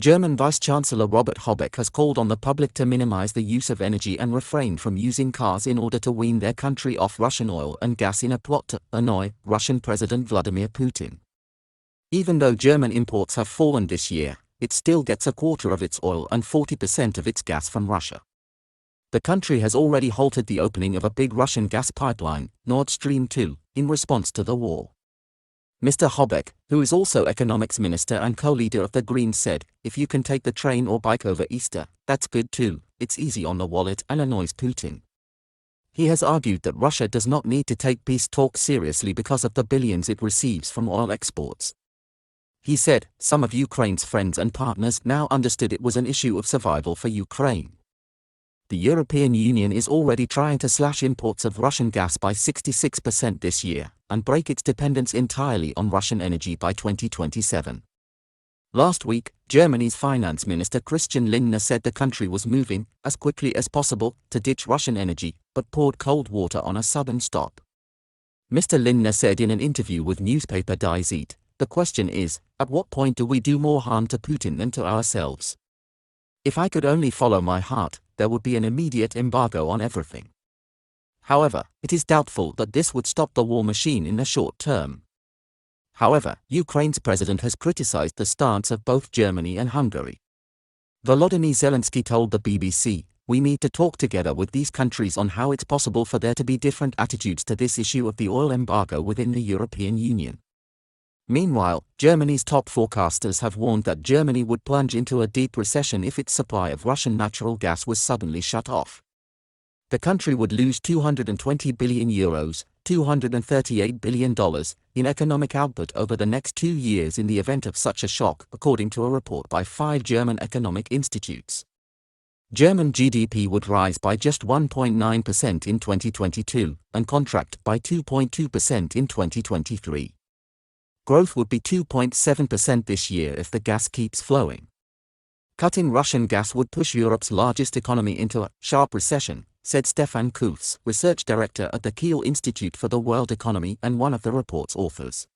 German Vice-Chancellor Robert Habeck has called on the public to minimize the use of energy and refrain from using cars in order to wean their country off Russian oil and gas in a plot to annoy Russian President Vladimir Putin. Even though German imports have fallen this year, it still gets a quarter of its oil and 40% of its gas from Russia. The country has already halted the opening of a big Russian gas pipeline, Nord Stream 2, in response to the war. Mr. Habeck, who is also economics minister and co-leader of the Greens, said, "If you can take the train or bike over Easter, that's good too, it's easy on the wallet and annoys Putin." He has argued that Russia does not need to take peace talks seriously because of the billions it receives from oil exports. He said, "Some of Ukraine's friends and partners now understood it was an issue of survival for Ukraine." The European Union is already trying to slash imports of Russian gas by 66% this year, and break its dependence entirely on Russian energy by 2027. Last week, Germany's finance minister Christian Lindner said the country was moving, as quickly as possible, to ditch Russian energy, but poured cold water on a sudden stop. Mr. Lindner said in an interview with newspaper Die Zeit, "The question is, at what point do we do more harm to Putin than to ourselves? If I could only follow my heart, there would be an immediate embargo on everything." However, it is doubtful that this would stop the war machine in the short term. However, Ukraine's president has criticized the stance of both Germany and Hungary. Volodymyr Zelensky told the BBC, "We need to talk together with these countries on how it's possible for there to be different attitudes to this issue of the oil embargo within the European Union." Meanwhile, Germany's top forecasters have warned that Germany would plunge into a deep recession if its supply of Russian natural gas was suddenly shut off. The country would lose €220 billion, $238 billion, in economic output over the next 2 years in the event of such a shock, according to a report by 5 German economic institutes. German GDP would rise by just 1.9% in 2022, and contract by 2.2% in 2023. Growth would be 2.7% this year if the gas keeps flowing. Cutting Russian gas would push Europe's largest economy into a sharp recession, said Stefan Kuhs, research director at the Kiel Institute for the World Economy and one of the report's authors.